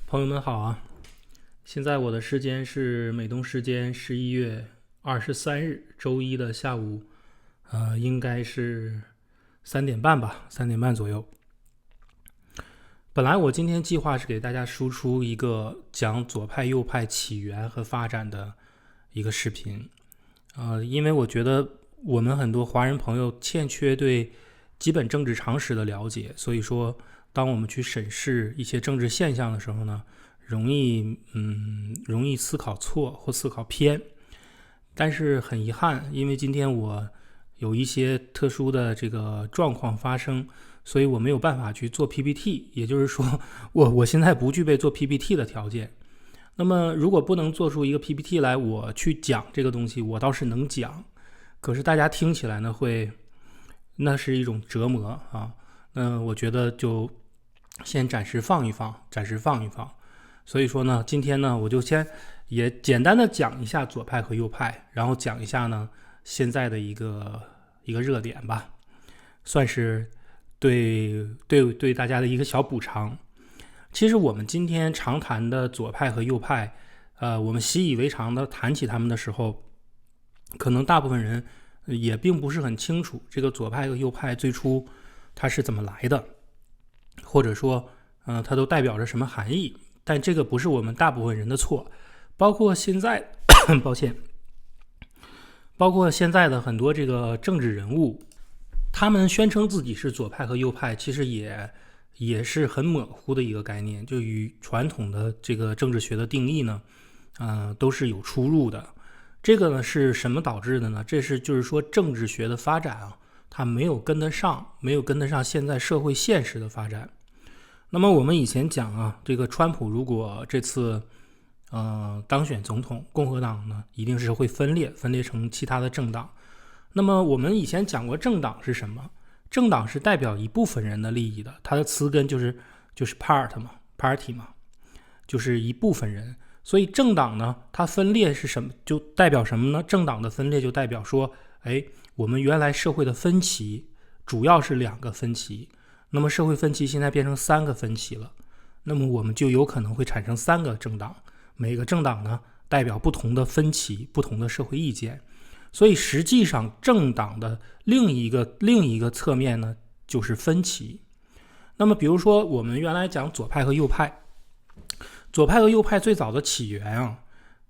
朋友们好啊！现在我的时间是美东时间11月23日周一的下午，应该是3点半吧，3点半左右。本来我今天计划是给大家输出一个讲左派右派起源和发展的一个视频，因为我觉得我们很多华人朋友欠缺对基本政治常识的了解，所以说当我们去审视一些政治现象的时候呢，容易思考错或思考偏。但是很遗憾，因为今天我有一些特殊的这个状况发生，所以我没有办法去做 PPT， 也就是说我现在不具备做 PPT 的条件。那么如果不能做出一个 PPT 来，我去讲这个东西，我倒是能讲，可是大家听起来呢那是一种折磨啊。那我觉得就先暂时放一放。所以说呢，今天呢，我就先也简单的讲一下左派和右派，然后讲一下呢现在的一个热点吧，算是对大家的一个小补偿。其实我们今天常谈的左派和右派，我们习以为常的谈起他们的时候，可能大部分人也并不是很清楚这个左派和右派最初它是怎么来的，或者说它都代表着什么含义。但这个不是我们大部分人的错，包括现在包括现在的很多这个政治人物，他们宣称自己是左派和右派，其实也是很模糊的一个概念，就与传统的这个政治学的定义呢，都是有出入的。这个呢是什么导致的呢？就是说政治学的发展啊，它没有跟得上现在社会现实的发展。那么我们以前讲啊，这个川普如果这次当选总统，共和党呢一定是会分裂成其他的政党。那么我们以前讲过政党是什么？政党是代表一部分人的利益的，它的词根就是 party 嘛，就是一部分人。所以政党呢，它分裂是什么？就代表什么呢？政党的分裂就代表说，我们原来社会的分歧主要是2个分歧，那么社会分歧现在变成3个分歧了，那么我们就有可能会产生3个政党，每个政党呢代表不同的分歧，不同的社会意见。所以实际上政党的另一个侧面呢就是分歧。那么比如说我们原来讲左派和右派，左派和右派最早的起源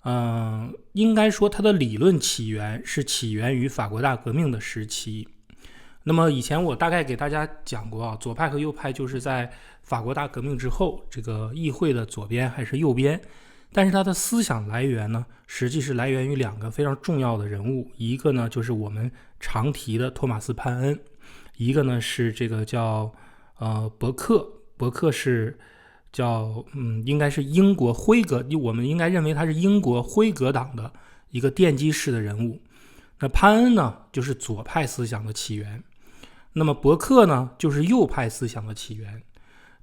啊，应该说它的理论起源于法国大革命的时期。那么以前我大概给大家讲过啊，左派和右派就是在法国大革命之后，这个议会的左边还是右边，但是它的思想来源呢，实际是来源于2个非常重要的人物，一个呢就是我们常提的托马斯·潘恩，一个呢是这个叫伯克是叫应该是英国辉格，我们应该认为他是英国辉格党的一个奠基式的人物。那潘恩呢就是左派思想的起源，那么伯克呢就是右派思想的起源。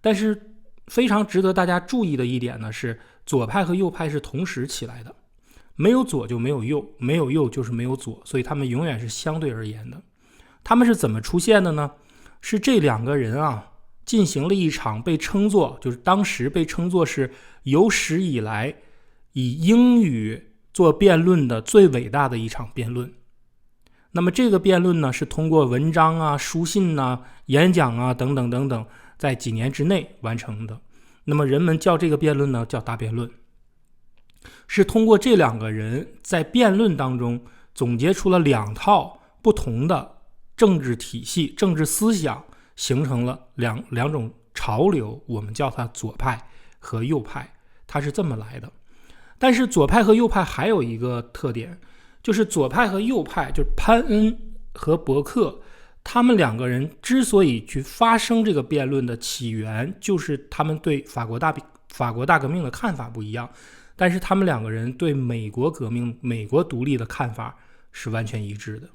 但是非常值得大家注意的一点呢是，左派和右派是同时起来的，没有左就没有右，没有右就是没有左，所以他们永远是相对而言的。他们是怎么出现的呢？是这2个人啊进行了一场就是当时被称作是有史以来以英语做辩论的最伟大的一场辩论。那么这个辩论呢是通过文章啊、书信啊、演讲啊等等等等，在几年之内完成的。那么人们叫这个辩论呢叫大辩论，是通过这2个人在辩论当中总结出了2套不同的政治体系、政治思想，形成了两种潮流，我们叫它左派和右派，它是这么来的。但是左派和右派还有一个特点，就是左派和右派，就是潘恩和伯克，他们2个人之所以去发生这个辩论的起源，就是他们对法国大革命的看法不一样，但是他们2个人对美国革命、美国独立的看法是完全一致的。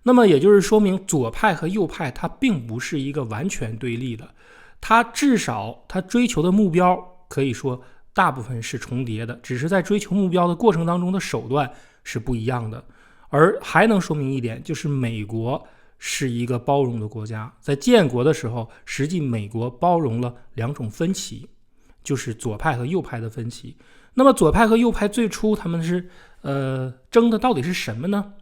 那么也就是说明左派和右派它并不是一个完全对立的，它至少它追求的目标可以说大部分是重叠的，只是在追求目标的过程当中的手段是不一样的。而还能说明一点，就是美国是一个包容的国家，在建国的时候，实际美国包容了2种分歧，就是左派和右派的分歧。那么左派和右派最初他们是争的到底是什么呢？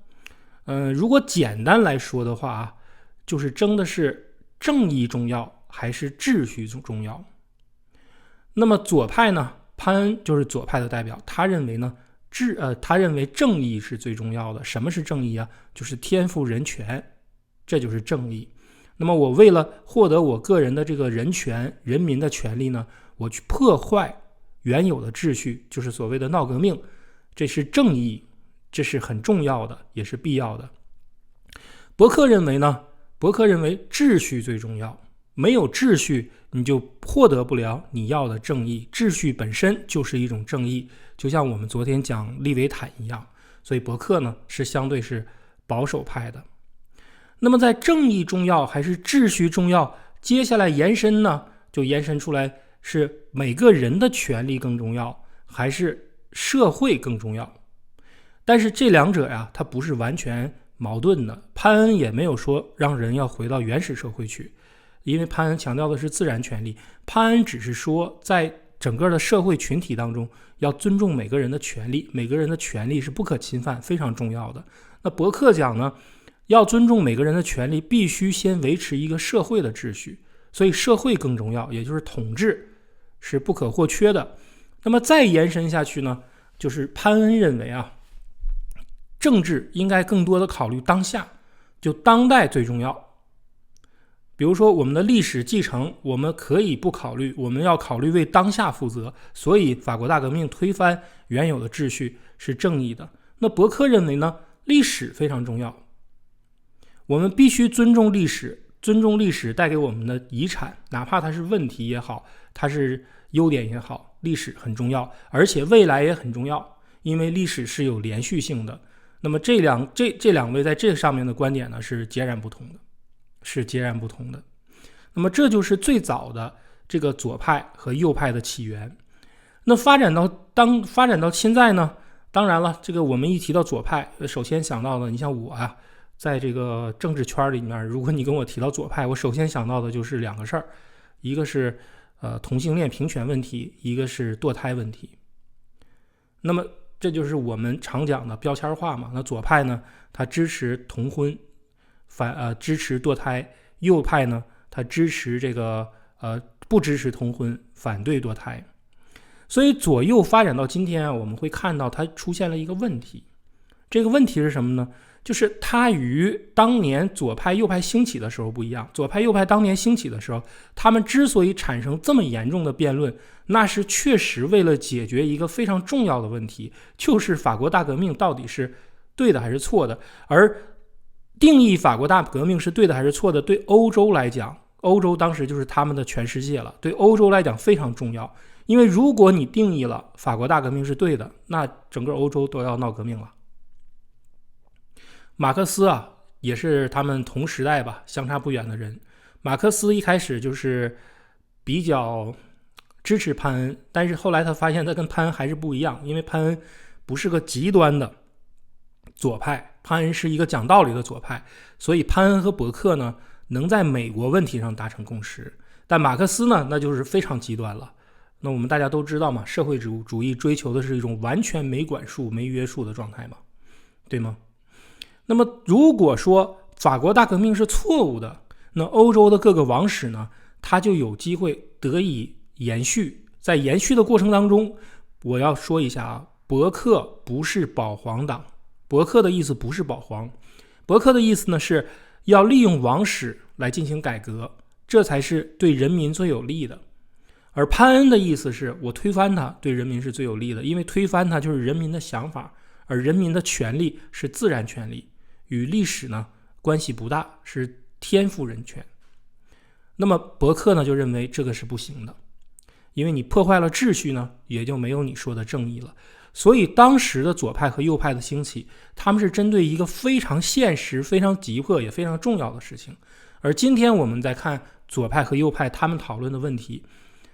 如果简单来说的话，就是争的是正义重要还是秩序重要。那么左派呢，潘恩就是左派的代表，他认为呢他认为正义是最重要的。什么是正义啊？就是天赋人权，这就是正义。那么我为了获得我个人的这个人权、人民的权利呢，我去破坏原有的秩序，就是所谓的闹革命，这是正义，这是很重要的，也是必要的。伯克认为呢？伯克认为秩序最重要，没有秩序你就获得不了你要的正义，秩序本身就是一种正义，就像我们昨天讲利维坦一样。所以伯克呢是相对是保守派的。那么在正义重要还是秩序重要，接下来延伸呢，就延伸出来是每个人的权利更重要还是社会更重要。但是这两者呀，它不是完全矛盾的。潘恩也没有说让人要回到原始社会去，因为潘恩强调的是自然权利，潘恩只是说在整个的社会群体当中要尊重每个人的权利，每个人的权利是不可侵犯，非常重要的。那伯克讲呢，要尊重每个人的权利，必须先维持一个社会的秩序，所以社会更重要，也就是统治是不可或缺的。那么再延伸下去呢，就是潘恩认为啊，政治应该更多的考虑当下，就当代最重要。比如说我们的历史继承，我们可以不考虑，我们要考虑为当下负责，所以法国大革命推翻原有的秩序是正义的。那伯克认为呢，历史非常重要，我们必须尊重历史，尊重历史带给我们的遗产，哪怕它是问题也好，它是优点也好，历史很重要，而且未来也很重要，因为历史是有连续性的。那么这两位在这上面的观点呢是截然不同的。那么这就是最早的这个左派和右派的起源。那发展到现在呢，当然了，这个我们一提到左派，首先想到的，你像我啊，在这个政治圈里面，如果你跟我提到左派，我首先想到的就是两个事儿，一个是同性恋平权问题，一个是堕胎问题。那么这就是我们常讲的标签化嘛。那左派呢，他支持同婚，支持堕胎；右派呢，他支持这个不支持同婚，反对堕胎。所以左右发展到今天啊，我们会看到它出现了一个问题。这个问题是什么呢？就是它与当年左派右派兴起的时候不一样。左派右派当年兴起的时候，他们之所以产生这么严重的辩论，那是确实为了解决一个非常重要的问题，就是法国大革命到底是对的还是错的。而定义法国大革命是对的还是错的，对欧洲来讲，欧洲当时就是他们的全世界了，对欧洲来讲非常重要。因为如果你定义了法国大革命是对的，那整个欧洲都要闹革命了。马克思啊，也是他们同时代吧，相差不远的人。马克思一开始就是比较支持潘恩，但是后来他发现他跟潘恩还是不一样，因为潘恩不是个极端的左派，潘恩是一个讲道理的左派，所以潘恩和伯克呢能在美国问题上达成共识。但马克思呢，那就是非常极端了。那我们大家都知道嘛，社会主义追求的是一种完全没管束、没约束的状态嘛，对吗？那么如果说法国大革命是错误的，那欧洲的各个王室呢，它就有机会得以延续。在延续的过程当中，我要说一下啊，伯克不是保皇党，伯克的意思不是保皇，伯克的意思呢是要利用王室来进行改革，这才是对人民最有利的。而潘恩的意思是我推翻它，对人民是最有利的，因为推翻它就是人民的想法，而人民的权利是自然权利，与历史呢关系不大，是天赋人权。那么伯克呢就认为这个是不行的，因为你破坏了秩序呢，也就没有你说的正义了。所以当时的左派和右派的兴起，他们是针对一个非常现实、非常急迫也非常重要的事情。而今天我们在看左派和右派他们讨论的问题，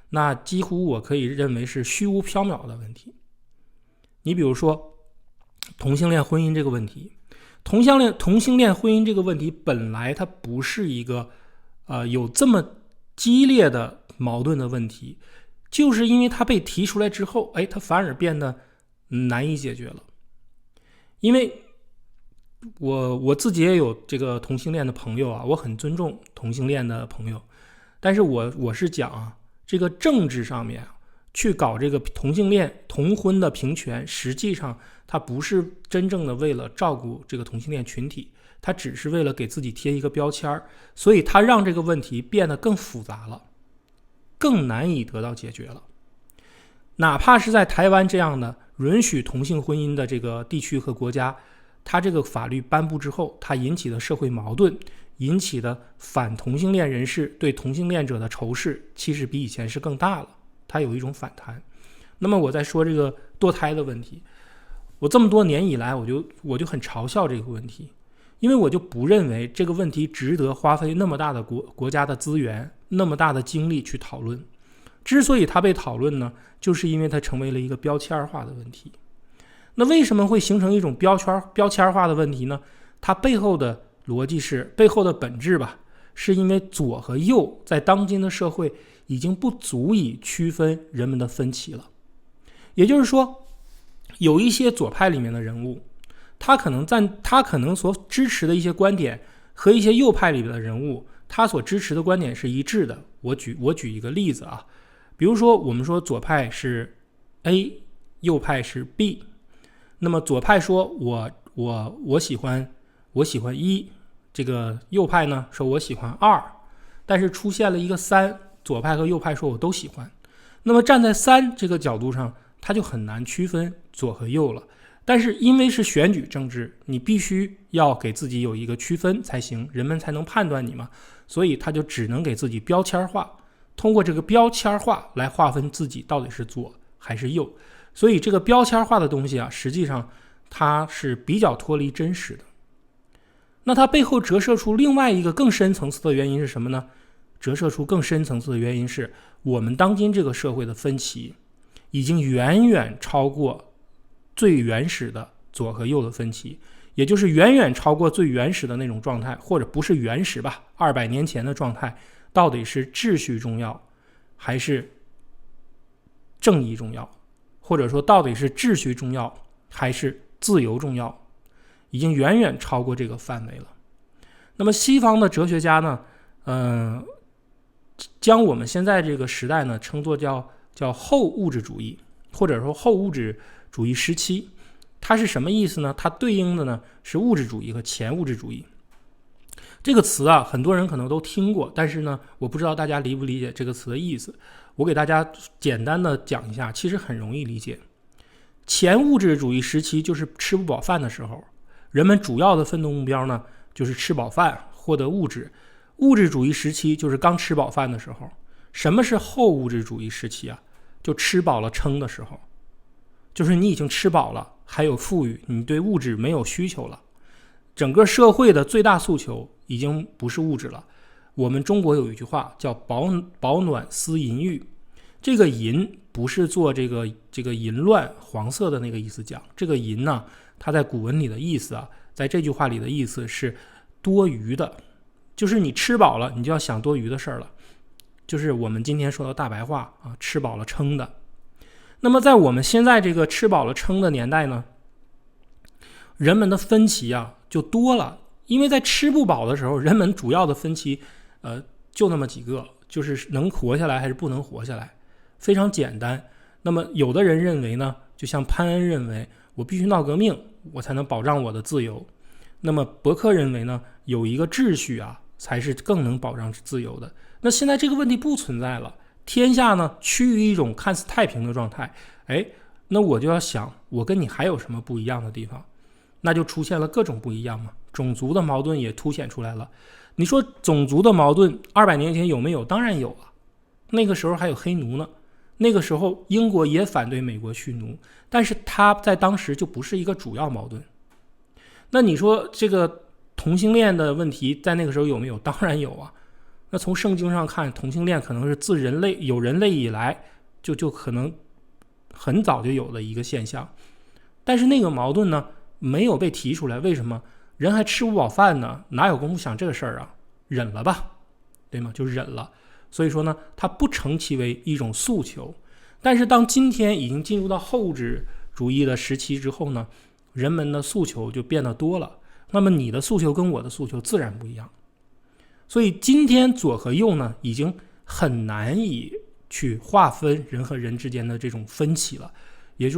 那几乎我可以认为是虚无缥缈的问题。你比如说同性恋婚姻这个问题，同性恋婚姻这个问题本来它不是一个有这么激烈的矛盾的问题，就是因为它被提出来之后，它反而变得难以解决了。因为我自己也有这个同性恋的朋友啊，我很尊重同性恋的朋友，但是我是讲啊，这个政治上面去搞这个同性恋同婚的平权，实际上它不是真正的为了照顾这个同性恋群体，它只是为了给自己贴一个标签，所以它让这个问题变得更复杂了，更难以得到解决了。哪怕是在台湾这样的允许同性婚姻的这个地区和国家，它这个法律颁布之后，它引起的社会矛盾，引起的反同性恋人士对同性恋者的仇视，其实比以前是更大了，它有一种反弹。那么我在说这个堕胎的问题，我这么多年以来我就很嘲笑这个问题，因为我就不认为这个问题值得花费那么大的国家的资源，那么大的精力去讨论。之所以它被讨论呢，就是因为它成为了一个标签化的问题。那为什么会形成一种标签化的问题呢？它背后的逻辑背后的本质吧，是因为左和右在当今的社会已经不足以区分人们的分歧了。也就是说，有一些左派里面的人物，他可能所支持的一些观点和一些右派里面的人物，他所支持的观点是一致的。我举一个例子啊，比如说我们说左派是 A， 右派是 B， 那么左派说我喜欢1，这个右派呢说我喜欢2，但是出现了一个3，左派和右派说我都喜欢。那么站在3这个角度上，它就很难区分左和右了。但是因为是选举政治，你必须要给自己有一个区分才行，人们才能判断你嘛，所以他就只能给自己标签化，通过这个标签化来划分自己到底是左还是右。所以这个标签化的东西啊，实际上它是比较脱离真实的。那它背后折射出另外一个更深层次的原因是什么呢？折射出更深层次的原因是我们当今这个社会的分歧已经远远超过最原始的左和右的分歧，也就是远远超过最原始的那种状态，或者不是原始吧，200年前的状态，到底是秩序重要还是正义重要，或者说到底是秩序重要还是自由重要，已经远远超过这个范围了。那么西方的哲学家呢，将我们现在这个时代呢称作叫后物质主义，或者说后物质主义时期。它是什么意思呢？它对应的呢是物质主义和前物质主义。这个词啊，很多人可能都听过，但是呢，我不知道大家理不理解这个词的意思。我给大家简单的讲一下，其实很容易理解。前物质主义时期就是吃不饱饭的时候，人们主要的奋斗目标呢就是吃饱饭，获得物质。物质主义时期就是刚吃饱饭的时候。什么是后物质主义时期啊？就吃饱了撑的时候，就是你已经吃饱了，还有富裕，你对物质没有需求了。整个社会的最大诉求已经不是物质了。我们中国有一句话叫保暖思淫欲，这个淫不是做这个淫乱黄色的那个意思讲，这个淫呢，它在古文里的意思啊，在这句话里的意思是多余的，就是你吃饱了，你就要想多余的事儿了，就是我们今天说的大白话啊，吃饱了撑的。那么在我们现在这个吃饱了撑的年代呢，人们的分歧啊就多了。因为在吃不饱的时候，人们主要的分歧就那么几个，就是能活下来还是不能活下来，非常简单。那么有的人认为呢，就像潘恩认为我必须闹革命，我才能保障我的自由。那么伯克认为呢，有一个秩序啊才是更能保障自由的。那现在这个问题不存在了，天下呢趋于一种看似太平的状态。那我就要想，我跟你还有什么不一样的地方？那就出现了各种不一样嘛，种族的矛盾也凸显出来了。你说种族的矛盾200年前有没有？当然有啊，那个时候还有黑奴呢，那个时候英国也反对美国蓄奴，但是它在当时就不是一个主要矛盾。那你说这个同性恋的问题在那个时候有没有？当然有啊。那从圣经上看，同性恋可能是自人类以来就可能很早就有的一个现象，但是那个矛盾呢没有被提出来。为什么？人还吃不饱饭呢，哪有功夫想这个事儿啊？忍了吧，对吗？就忍了。所以说呢，它不成其为一种诉求。但是当今天已经进入到后置主义的时期之后呢，人们的诉求就变得多了，那么你的诉求跟我的诉求自然不一样。所以今天左和右呢，已经很难以去划分人和人之间的这种分歧了。也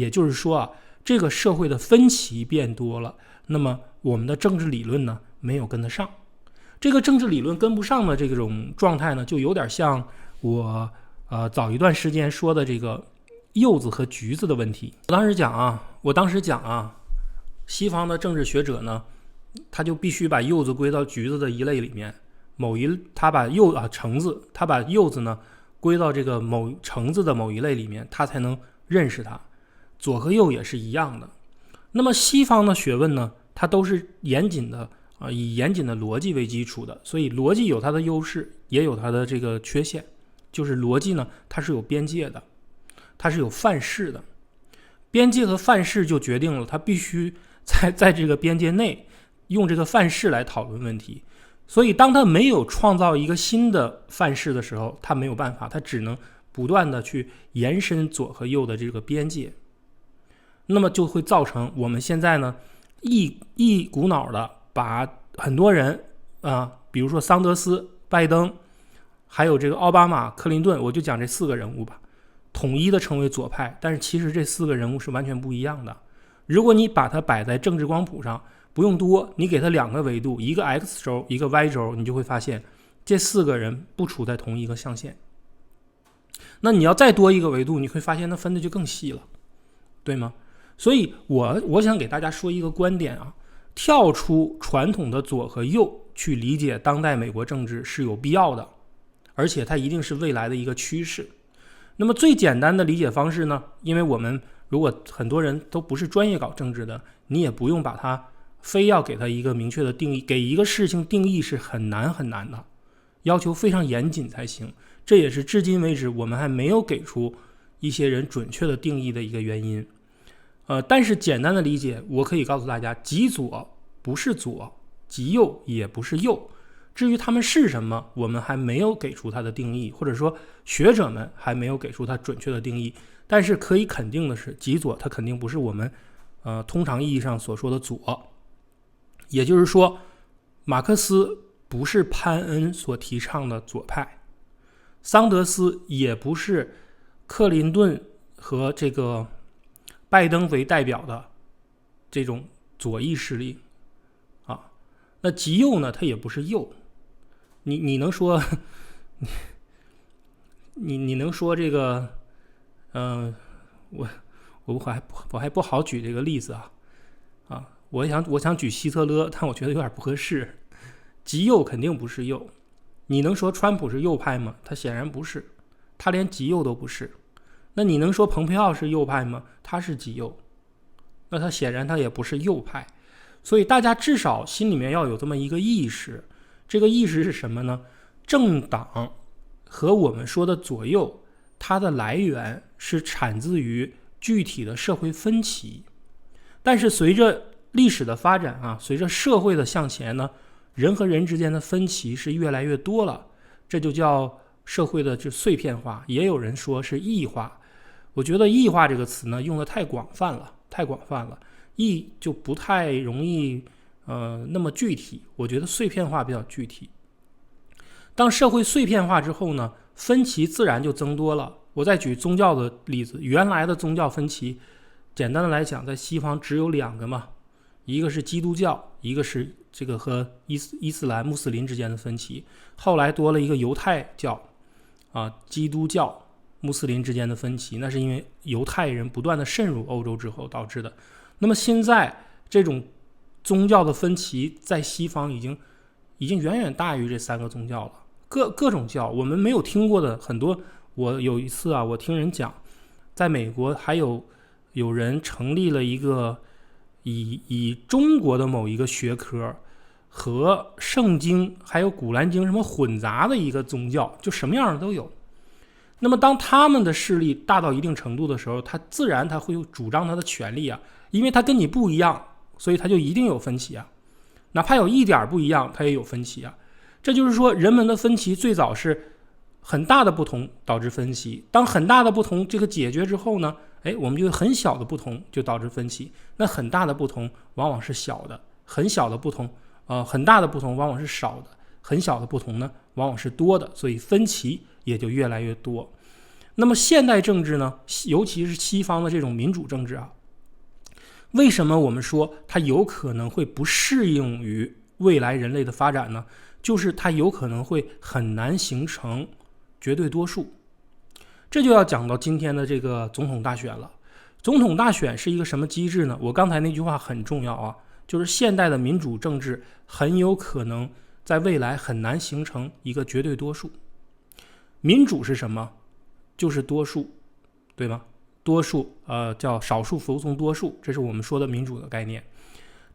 就是说啊，这个社会的分歧变多了，那么我们的政治理论呢，没有跟得上。这个政治理论跟不上的这种状态呢，就有点像我早一段时间说的这个柚子和橘子的问题。我当时讲啊，西方的政治学者呢，他就必须把柚子归到橘子的一类里面，他把柚子呢归到这个橙子的某一类里面，他才能认识它。左和右也是一样的。那么西方的学问呢，它都是以严谨的逻辑为基础的，所以逻辑有它的优势，也有它的这个缺陷。就是逻辑呢，它是有边界的，它是有范式的，边界和范式就决定了它必须在这个边界内用这个范式来讨论问题。所以当它没有创造一个新的范式的时候，它没有办法，它只能不断的去延伸左和右的这个边界。那么就会造成我们现在呢一股脑的把很多人比如说桑德斯、拜登还有这个奥巴马、克林顿，我就讲这4个人物吧，统一的成为左派。但是其实这4个人物是完全不一样的。如果你把它摆在政治光谱上，不用多，你给它2个维度，一个 X 轴一个 Y 轴，你就会发现这4个人不处在同一个象限。那你要再多一个维度，你会发现它分的就更细了，对吗？所以我想给大家说一个观点啊，跳出传统的左和右去理解当代美国政治是有必要的，而且它一定是未来的一个趋势。那么最简单的理解方式呢，因为我们如果很多人都不是专业搞政治的，你也不用把它非要给它一个明确的定义，给一个事情定义是很难的，要求非常严谨才行。这也是至今为止我们还没有给出一些人准确的定义的一个原因。但是简单的理解，我可以告诉大家，极左不是左，极右也不是右。至于他们是什么，我们还没有给出它的定义，或者说学者们还没有给出它准确的定义。但是可以肯定的是，极左它肯定不是我们通常意义上所说的左。也就是说，马克思不是潘恩所提倡的左派，桑德斯也不是克林顿和这个拜登为代表的这种左翼势力啊。那极右呢，它也不是右。你能说你能说这个我还不好举这个例子啊，我想举希特勒，但我觉得有点不合适。极右肯定不是右。你能说川普是右派吗？他显然不是，他连极右都不是。那你能说蓬佩奥是右派吗？他是极右，那他显然他也不是右派。所以大家至少心里面要有这么一个意识，这个意识是什么呢？政党和我们说的左右，它的来源是产自于具体的社会分歧。但是随着历史的发展啊，随着社会的向前呢，人和人之间的分歧是越来越多了，这就叫社会的碎片化，也有人说是异化。我觉得异化这个词呢用的太广泛了，异就不太容易那么具体，我觉得碎片化比较具体。当社会碎片化之后呢，分歧自然就增多了。我再举宗教的例子，原来的宗教分歧简单的来讲，在西方只有2个嘛，一个是基督教，一个是这个和伊斯兰穆斯林之间的分歧，后来多了一个犹太教基督教穆斯林之间的分歧，那是因为犹太人不断的渗入欧洲之后导致的。那么现在这种宗教的分歧在西方已经远远大于这3个宗教了，各种教我们没有听过的很多。我有一次我听人讲，在美国还有人成立了一个以中国的某一个学科和圣经还有古兰经什么混杂的一个宗教，就什么样的都有。那么当他们的势力大到一定程度的时候，他自然他会主张他的权利因为他跟你不一样，所以他就一定有分歧哪怕有一点不一样，他也有分歧这就是说，人们的分歧最早是很大的不同导致分歧，当很大的不同这个解决之后呢，我们就很小的不同就导致分歧。那很大的不同往往是小的，很小的不同很大的不同往往是少的，很小的不同呢往往是多的，所以分歧也就越来越多。那么现代政治呢，尤其是西方的这种民主政治啊，为什么我们说它有可能会不适应于未来人类的发展呢？就是它有可能会很难形成绝对多数。这就要讲到今天的这个总统大选了。总统大选是一个什么机制呢？我刚才那句话很重要啊，就是现代的民主政治很有可能在未来很难形成一个绝对多数。民主是什么？就是多数，对吗？多数叫少数服从多数，这是我们说的民主的概念。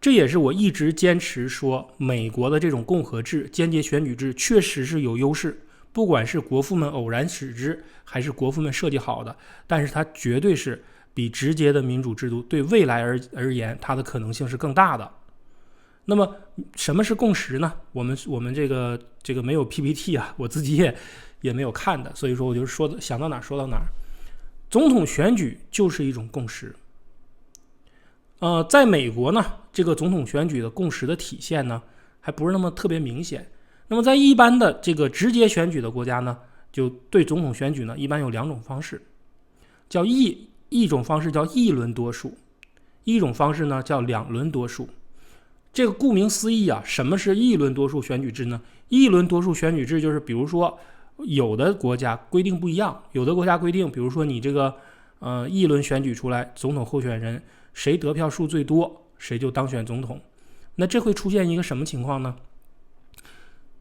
这也是我一直坚持说，美国的这种共和制、间接选举制确实是有优势，不管是国父们偶然使之，还是国父们设计好的，但是它绝对是比直接的民主制度对未来而言，它的可能性是更大的。那么什么是共识呢？我们这个没有 PPT 啊，我自己也没有看的，所以说我就想到哪说到哪。总统选举就是一种共识。在美国呢，这个总统选举的共识的体现呢，还不是那么特别明显。那么在一般的这个直接选举的国家呢，就对总统选举呢，一般有两种方式，叫一种方式叫一轮多数，一种方式呢叫两轮多数。这个顾名思义啊，什么是一轮多数选举制呢？一轮多数选举制就是比如说有的国家规定不一样，有的国家规定，比如说你这个一轮选举出来总统候选人谁得票数最多，谁就当选总统。那这会出现一个什么情况呢？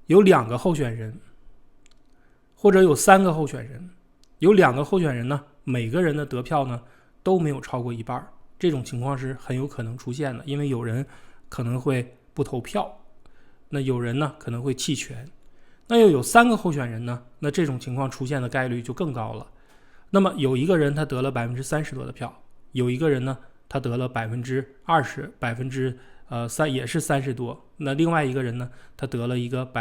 有2个候选人，或者有3个候选人，有2个候选人呢，每个人的得票呢都没有超过一半，这种情况是很有可能出现的，因为有人可能会不投票，那有人呢可能会弃权。那又有3个候选人呢，那这种情况出现的概率就更高了。那么有一个人他得了30%多的票，有一个人呢他得了20%，也是30多，那另外一个人呢他得了一个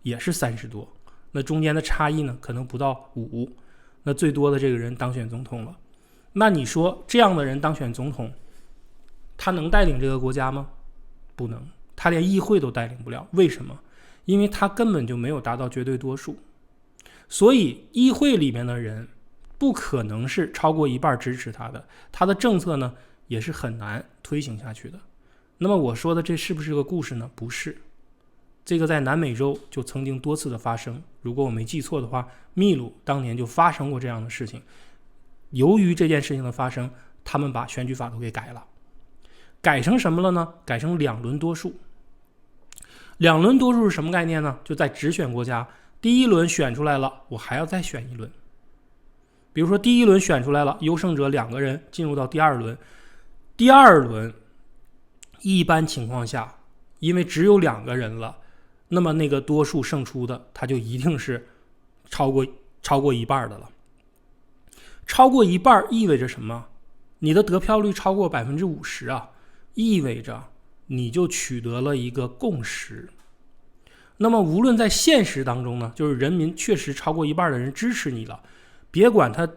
也是30多，那中间的差异呢可能不到5，那最多的这个人当选总统了。那你说这样的人当选总统，他能带领这个国家吗？不能，他连议会都带领不了。为什么？因为他根本就没有达到绝对多数，所以议会里面的人不可能是超过一半支持他的，他的政策呢也是很难推行下去的。那么我说的这是不是个故事呢？不是，这个在南美洲就曾经多次的发生。如果我没记错的话，秘鲁当年就发生过这样的事情。由于这件事情的发生，他们把选举法都给改了，改成什么了呢？改成2轮多数。2轮多数是什么概念呢？就在直选国家，第一轮选出来了，我还要再选一轮。比如说第一轮选出来了，优胜者2个人进入到第二轮，第二轮一般情况下，因为只有2个人了，那么那个多数胜出的，他就一定是超过一半的了。超过一半意味着什么？你的得票率超过50%啊，意味着你就取得了一个共识。那么无论在现实当中呢，就是人民确实超过一半的人支持你了，别管他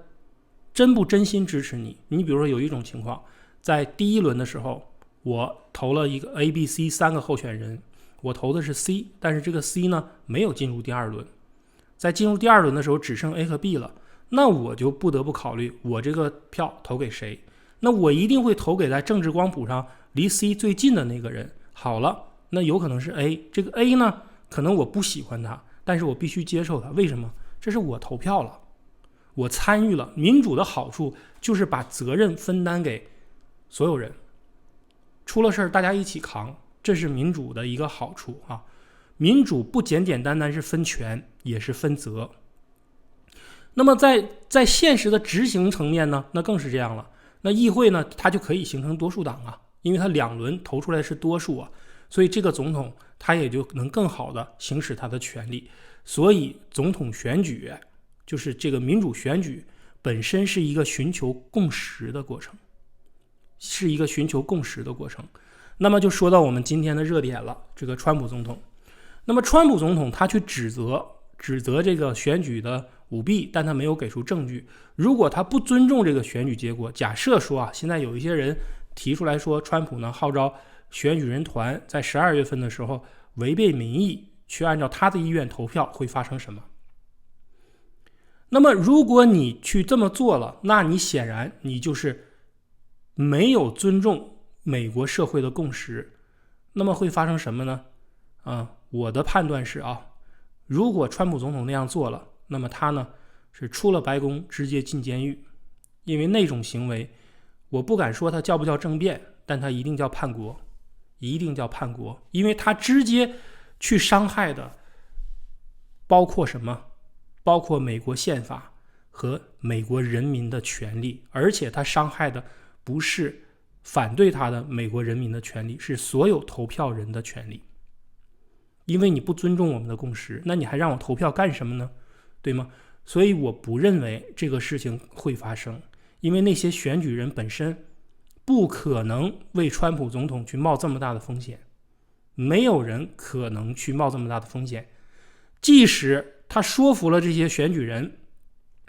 真不真心支持你。你比如说有一种情况，在第一轮的时候，我投了一个 A、B、C 3个候选人，我投的是 C， 但是这个 C 呢没有进入第二轮，在进入第二轮的时候只剩 A 和 B 了，那我就不得不考虑我这个票投给谁。那我一定会投给在政治光谱上离 C 最近的那个人。好了，那有可能是 A， 这个 A 呢可能我不喜欢他，但是我必须接受他。为什么？这是我投票了，我参与了。民主的好处就是把责任分担给所有人，出了事儿大家一起扛，这是民主的一个好处啊。民主不简简单单是分权，也是分责。那么在现实的执行层面呢，那更是这样了。那议会呢，它就可以形成多数党啊，因为它2轮投出来是多数啊，所以这个总统他也就能更好的行使他的权利。所以总统选举就是这个民主选举本身是一个寻求共识的过程，是一个寻求共识的过程。那么就说到我们今天的热点了，这个川普总统。那么川普总统他去指责指责这个选举的舞弊，但他没有给出证据。如果他不尊重这个选举结果，假设说啊，现在有一些人提出来说，川普呢号召选举人团在12月份的时候违背民意，去按照他的意愿投票，会发生什么？那么如果你去这么做了，那你显然你就是没有尊重美国社会的共识。那么会发生什么呢？我的判断是如果川普总统那样做了，那么他呢是出了白宫直接进监狱，因为那种行为我不敢说他叫不叫政变，但他一定叫叛国，一定叫叛国，因为他直接去伤害的包括什么？包括美国宪法和美国人民的权利，而且他伤害的不是反对他的美国人民的权利，是所有投票人的权利。因为你不尊重我们的共识，那你还让我投票干什么呢？对吗？所以我不认为这个事情会发生，因为那些选举人本身不可能为川普总统去冒这么大的风险，没有人可能去冒这么大的风险。即使他说服了这些选举人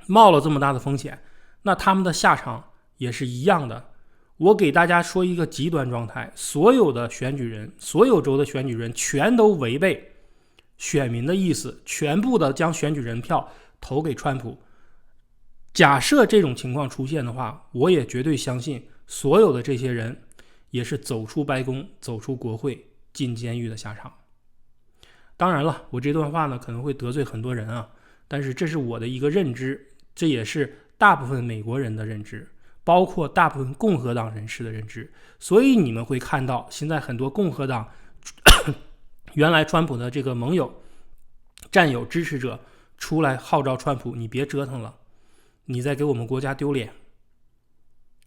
冒了这么大的风险，那他们的下场也是一样的。我给大家说一个极端状态，所有的选举人，所有州的选举人全都违背选民的意思，全部的将选举人票投给川普。假设这种情况出现的话，我也绝对相信所有的这些人也是走出白宫，走出国会，进监狱的下场。当然了，我这段话呢可能会得罪很多人但是这是我的一个认知，这也是大部分美国人的认知，包括大部分共和党人士的认知。所以你们会看到现在很多共和党原来川普的这个盟友、战友、支持者出来号召川普，你别折腾了，你在给我们国家丢脸。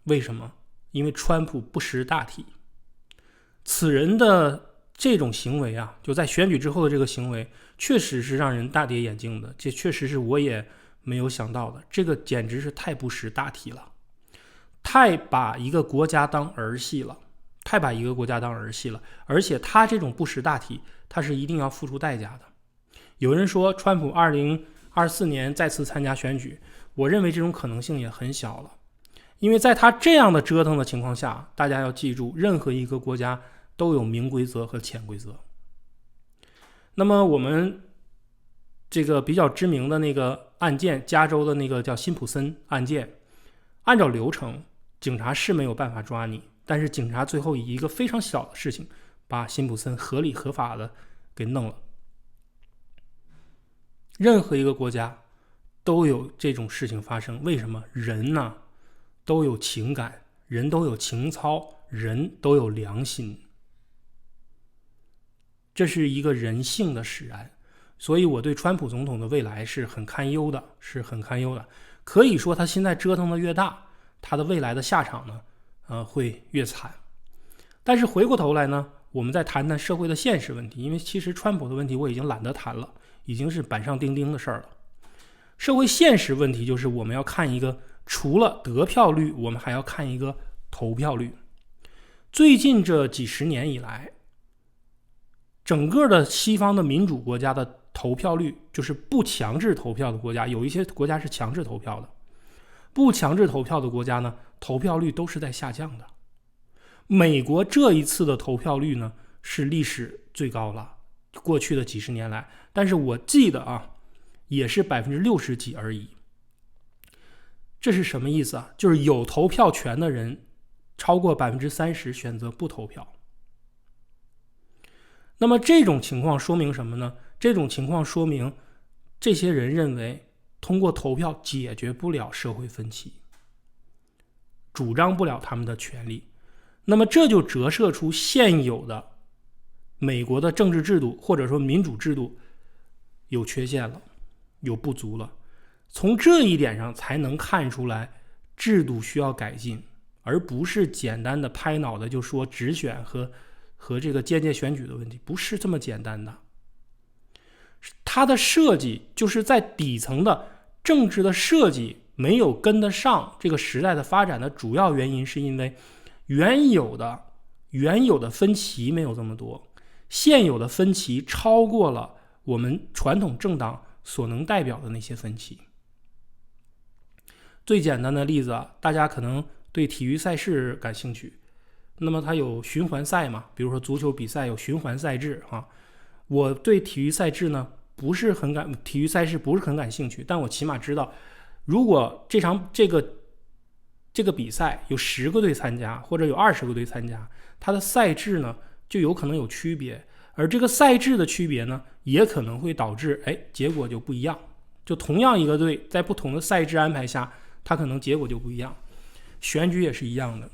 为什么？因为川普不识大体，此人的这种行为就在选举之后的这个行为确实是让人大跌眼镜的，这确实是我也没有想到的，这个简直是太不识大体了，太把一个国家当儿戏了，而且他这种不识大体，他是一定要付出代价的。有人说川普2024年再次参加选举，我认为这种可能性也很小了，因为在他这样的折腾的情况下，大家要记住，任何一个国家都有明规则和潜规则。那么我们这个比较知名的那个案件，加州的那个叫辛普森案件，按照流程警察是没有办法抓你，但是警察最后以一个非常小的事情把辛普森合理合法的给弄了。任何一个国家都有这种事情发生，为什么？人呢都有情感，人都有情操，人都有良心，这是一个人性的使然。所以我对川普总统的未来是很堪忧的，可以说他现在折腾的越大，他的未来的下场呢会越惨。但是回过头来呢，我们再谈谈社会的现实问题，因为其实川普的问题我已经懒得谈了，已经是板上钉钉的事儿了。社会现实问题就是我们要看一个，除了得票率，我们还要看一个投票率。最近这几十年以来，整个的西方的民主国家的投票率，就是不强制投票的国家，有一些国家是强制投票的，不强制投票的国家呢，投票率都是在下降的。美国这一次的投票率呢是历史最高了，过去的几十年来，但是我记得也是60%几而已。这是什么意思就是有投票权的人超过30%选择不投票。那么这种情况说明什么呢？这种情况说明这些人认为通过投票解决不了社会分歧，主张不了他们的权利。那么这就折射出现有的美国的政治制度或者说民主制度有缺陷了，有不足了。从这一点上才能看出来制度需要改进，而不是简单的拍脑袋就说直选和这个间接选举的问题，不是这么简单的。它的设计就是在底层的政治的设计没有跟得上这个时代的发展的主要原因，是因为原有的分歧没有这么多，现有的分歧超过了我们传统政党所能代表的那些分歧。最简单的例子啊，大家可能对体育赛事感兴趣，那么它有循环赛嘛，比如说足球比赛有循环赛制啊。我对体育赛制呢体育赛事不是很感兴趣，但我起码知道，如果这个比赛有10个队参加，或者有20个队参加，它的赛制呢就有可能有区别，而这个赛制的区别呢，也可能会导致结果就不一样。就同样一个队在不同的赛制安排下，它可能结果就不一样。选举也是一样的。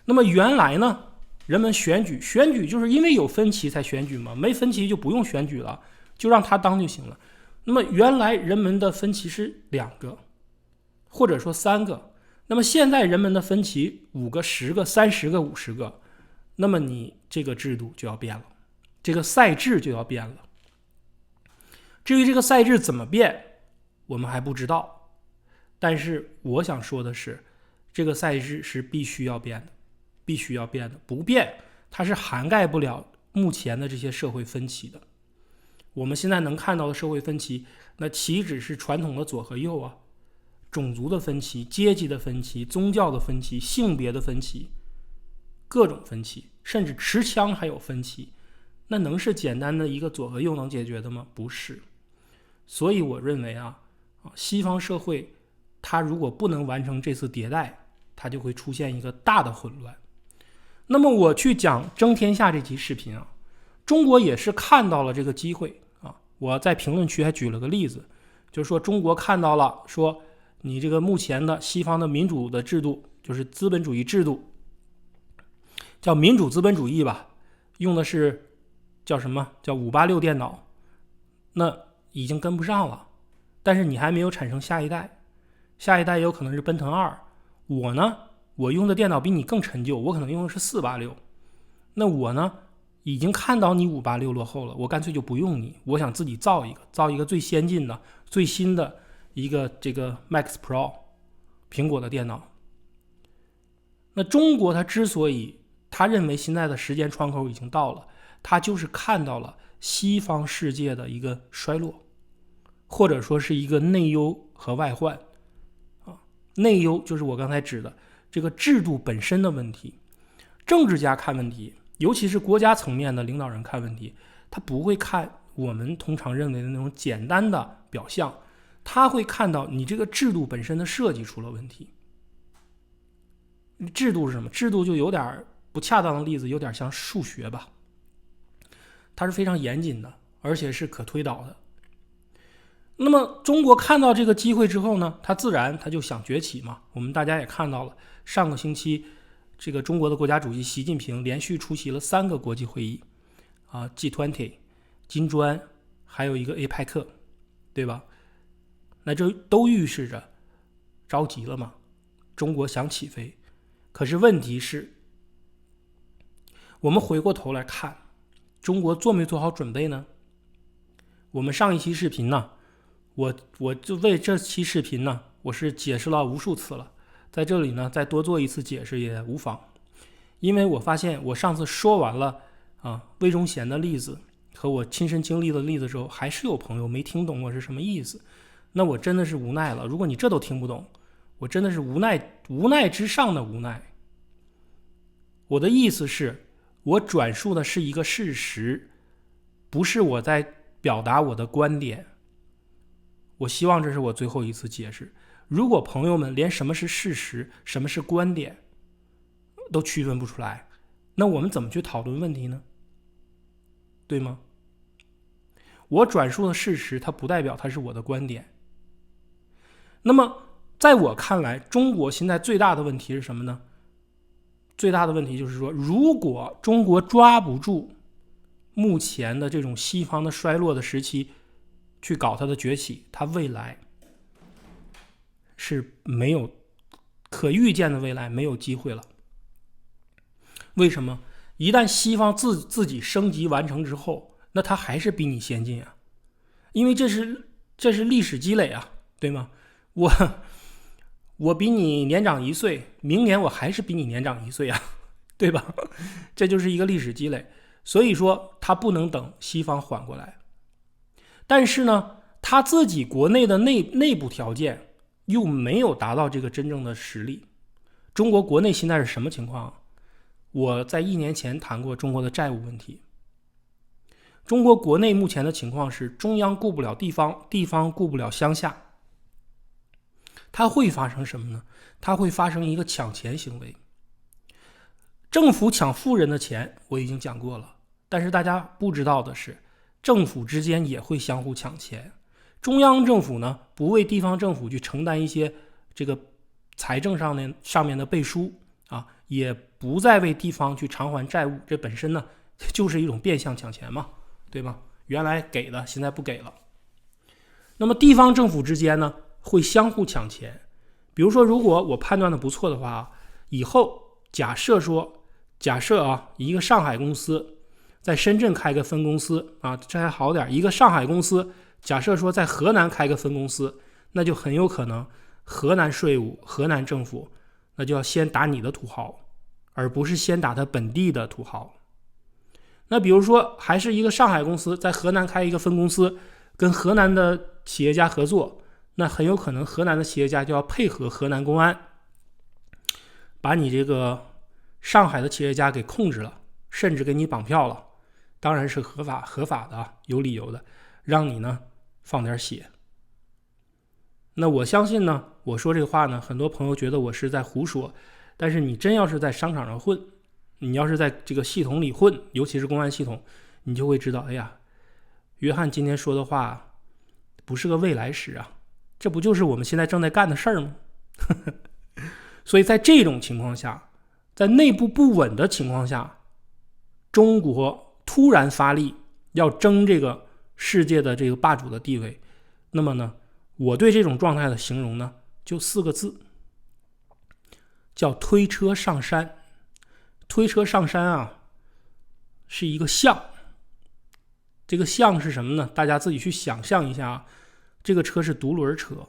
那么原来呢，人们选举就是因为有分歧才选举嘛，没分歧就不用选举了，就让他当就行了。那么原来人们的分歧是2个，或者说3个，那么现在人们的分歧5个、10个、30个、50个，那么你这个制度就要变了，这个赛制就要变了。至于这个赛制怎么变，我们还不知道，但是我想说的是，这个赛制是必须要变的，不变它是涵盖不了目前的这些社会分歧的。我们现在能看到的社会分歧，那岂止是传统的左和右啊，种族的分歧、阶级的分歧、宗教的分歧、性别的分歧，各种分歧，甚至持枪还有分歧，那能是简单的一个左和右能解决的吗？不是。所以我认为西方社会它如果不能完成这次迭代，它就会出现一个大的混乱。那么我去讲争天下这期视频中国也是看到了这个机会我在评论区还举了个例子，就是说中国看到了，说你这个目前的西方的民主的制度，就是资本主义制度，叫民主资本主义吧，用的是叫什么？叫586电脑，那已经跟不上了，但是你还没有产生下一代，下一代有可能是奔腾2。我用的电脑比你更陈旧，我可能用的是486，那我呢已经看到你586落后了，我干脆就不用你，我想自己造一个最先进的、最新的一个这个 Max Pro 苹果的电脑。那中国它之所以他认为现在的时间窗口已经到了，他就是看到了西方世界的一个衰落，或者说是一个内忧和外患内忧就是我刚才指的这个制度本身的问题。政治家看问题，尤其是国家层面的领导人看问题，他不会看我们通常认为的那种简单的表象，他会看到你这个制度本身的设计出了问题。制度是什么？制度就有点不恰当的例子，有点像数学吧，它是非常严谨的，而且是可推导的。那么中国看到这个机会之后呢，他自然他就想崛起嘛。我们大家也看到了，上个星期这个中国的国家主席习近平连续出席了3个国际会议G20、金砖，还有一个 APEC， 对吧？那这都预示着着急了嘛，中国想起飞。可是问题是，我们回过头来看，中国做没做好准备呢？我们上一期视频呢，我就为这期视频呢，我是解释了无数次了，在这里呢再多做一次解释也无妨。因为我发现我上次说完了魏忠贤的例子和我亲身经历的例子之后，还是有朋友没听懂我是什么意思，那我真的是无奈了。如果你这都听不懂，我真的是无奈之上的无奈。我的意思是，我转述的是一个事实，不是我在表达我的观点。我希望这是我最后一次解释。如果朋友们连什么是事实，什么是观点都区分不出来，那我们怎么去讨论问题呢？对吗？我转述的事实，它不代表它是我的观点。那么在我看来，中国现在最大的问题是什么呢？最大的问题就是说，如果中国抓不住目前的这种西方的衰落的时期去搞它的崛起，它未来是没有可预见的未来，没有机会了。为什么？一旦西方自己升级完成之后，那它还是比你先进啊，因为这是历史积累啊，对吗？我比你年长1岁，明年我还是比你年长1岁啊，对吧？这就是一个历史积累。所以说它不能等西方缓过来。但是呢，他自己国内的内部条件又没有达到这个真正的实力。中国国内现在是什么情况？我在1年前谈过中国的债务问题。中国国内目前的情况是中央顾不了地方，地方顾不了乡下。它会发生什么呢？它会发生一个抢钱行为。政府抢富人的钱我已经讲过了，但是大家不知道的是，政府之间也会相互抢钱。中央政府呢，不为地方政府去承担一些这个财政上面的背书啊，也不再为地方去偿还债务，这本身呢就是一种变相抢钱嘛，对吧？原来给的，现在不给了。那么地方政府之间呢，会相互抢钱。比如说，如果我判断的不错的话，以后假设一个上海公司在深圳开个分公司啊，这还好点。一个上海公司假设说在河南开个分公司，那就很有可能河南税务、河南政府那就要先打你的土豪，而不是先打他本地的土豪。那比如说还是一个上海公司在河南开一个分公司，跟河南的企业家合作，那很有可能河南的企业家就要配合河南公安，把你这个上海的企业家给控制了，甚至给你绑票了，当然是合法的，有理由的，让你呢放点血。那我相信呢，我说这个话呢，很多朋友觉得我是在胡说，但是你真要是在商场上混，你要是在这个系统里混，尤其是公安系统，你就会知道，哎呀，约翰今天说的话不是个未来时啊，这不就是我们现在正在干的事儿吗？所以在这种情况下，在内部不稳的情况下，中国突然发力要争这个世界的这个霸主的地位，那么呢，我对这种状态的形容呢，就4个字，叫推车上山。推车上山啊，是一个象。这个象是什么呢？大家自己去想象一下啊。这个车是独轮车，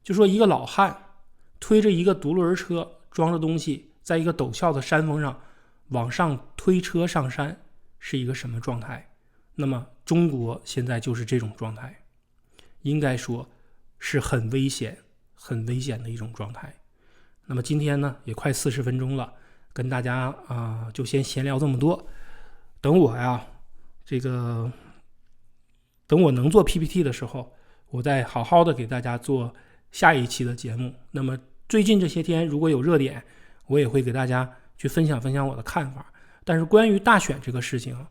就说一个老汉推着一个独轮车，装着东西，在一个陡峭的山峰上往上推车上山，是一个什么状态？那么中国现在就是这种状态，应该说是很危险的一种状态。那么今天呢，也快40分钟了，跟大家就先闲聊这么多。等我能做 PPT 的时候，我再好好的给大家做下一期的节目。那么最近这些天如果有热点，我也会给大家去分享我的看法。但是关于大选这个事情，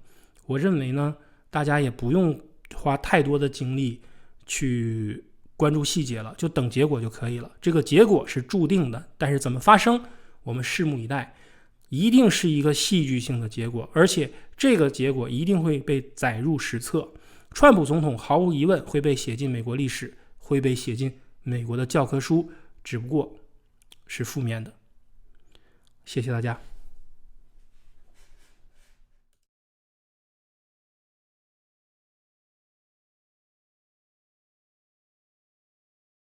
我认为呢，大家也不用花太多的精力去关注细节了，就等结果就可以了。这个结果是注定的，但是怎么发生，我们拭目以待。一定是一个戏剧性的结果，而且这个结果一定会被载入史册。川普总统毫无疑问会被写进美国历史，会被写进美国的教科书，只不过是负面的。谢谢大家。